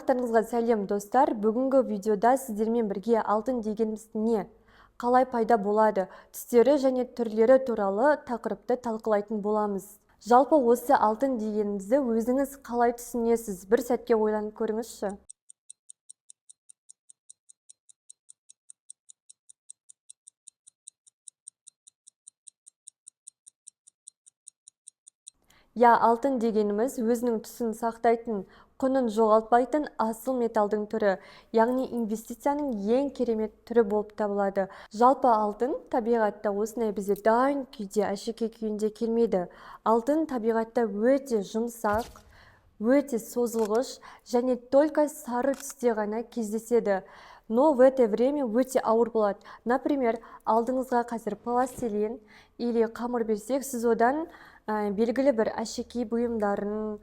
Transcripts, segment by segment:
Барлықтарыңызға сәлем достар. Бүгінгі видеода сіздермен бірге алтын дегеніміз не, қалай пайда болады, түстері және түрлері туралы тақырыпты талқылайтын боламыз. Жалпы осы алтын дегенімізді өзіңіз қалай түсінесіз? Бір сәтке ойланып көріңізші. Алтын дегеніміз өзінің түсін сақтайтын, құнын жоғалтпайтын асыл металдың түрі, яғни инвестицияның ең керемет түрі болып табылады. Жалпы алтын табиғатта осындай бізде дайын күйде, әшекей күйінде келмейді. Алтын табиғатта өте жұмсақ, өте созылғыш және только сары түсте ғана кездеседі. Но в это время өте ауыр болады. Например, алдыңызға қазір пластилин или қамыр берсек, сіз одан белгілі бір әшекей бұйымдарын,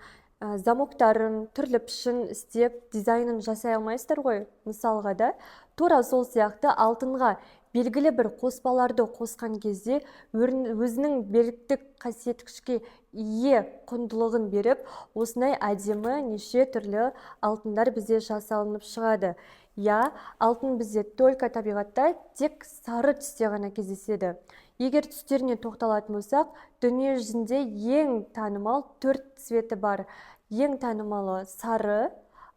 замоктарын, түрлі пішін істеп, дизайнын жасай алмайсыздар ғой. Мысалға да, тура сол сияқты алтынға белгілі бір қоспаларды қосқан кезде өзінің беріктік қасиеткішке ие құндылығын беріп, осындай әдемі неше түрлі алтындар бізде жасалынып шығады. Алтын бізде только табиғатта тек сары түсте ғана кездеседі. Егер түстеріне тоқталатын болсақ, дүние жүзінде ең танымал 4 цветі бар. Ең танымалы сары,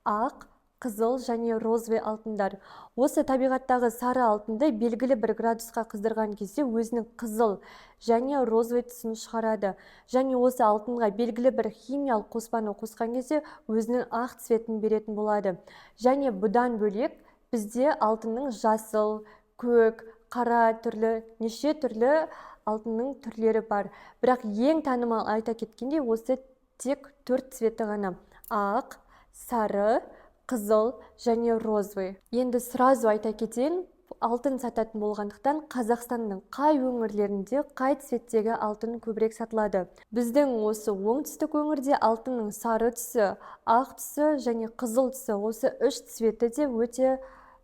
ақ, қызыл және розовый алтындар. Осы табиғаттағы сары алтынды белгілі бір градусқа қыздырған кезде өзінің қызыл және розовый түсін шығарады. Және осы алтынға белгілі бір химиялық қоспаны қосқан кезде өзінің ақ цветін беретін болады. Және бұдан бөлек бізде алтынның жасыл, көк, қара түрлі, неше түрлі алтынның түрлері бар. Бірақ ең танымал айта кеткендей осы тек 4 цветі ғана. Ақ, сары, қызыл және розовый. Енді сразу айта кетейін, алтын сататын болғандықтан Қазақстанның қай өңірлерінде қай цветтегі алтын көбірек сатылады. Біздің осы оңтүстік өңірде алтынның сары түсі, ақ түсі және қызыл түсі, осы 3 цветі де өте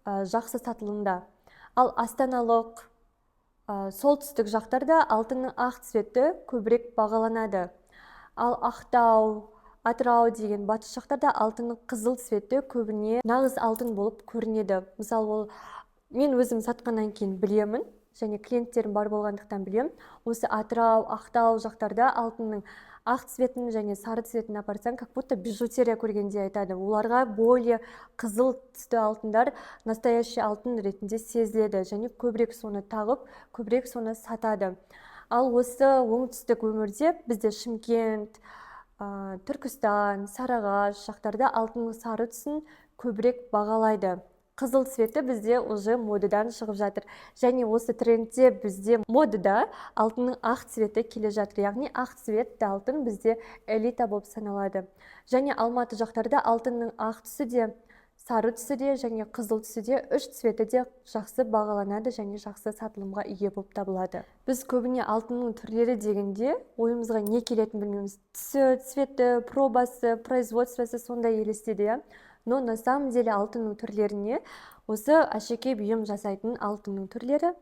жақсы сатылымда. Ал астаналық солтүстік жақтарда алтынның ақ цветі көбірек бағаланады. Ал Ақтау, Атырау деген батыс жақтарда алтынның қызыл цветі көбіне нағыз алтын болып көрінеді. Мысалы, мен өзім сатқаннан кейін білемін, және клиенттерім бар болғандықтан білем. Осы Атырау, Ақтау жақтарда алтынның ақ цветін және сары цветін апарсаң, как будто бижутерия көргенде айтады. Оларға более қызыл түсті алтындар настоящий алтын ретінде сезіледі, және көбірек соны тағып, көбірек соны сатады. Ал осы оңтүстік өңірде бізде Шымкент, Түркістан, Сарыағаш жақтарда алтынның сары түсін көбірек бағалайды. Қызыл цветі бізде уже модадан шығып жатыр. Және осы трендте бізде модада алтынның ақ цветі келе жатыр. Яғни ақ цветті алтын бізде элита болып саналады. Және Алматы жақтарда алтынның ақ түсі де, сары түсі де және қызыл түсі де, 3 цветі де жақсы бағаланады және жақсы сатылымға ие болып табылады. Біз көбіне алтынның түрлері дегенде ойымызға не келетінін білмейміз. Түсі, цветі, пробасы, производствосы сондай елестейді. Но на самом деле алтынның түрлеріне осы әшекей бұйым жасайтын алтынның түрлері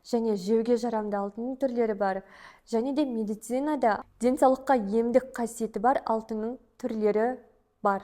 және жеуге жарамды алтынның түрлері бар. Және де медицинада денсаулыққа емдік қасиеті бар алтынның түрлері бар.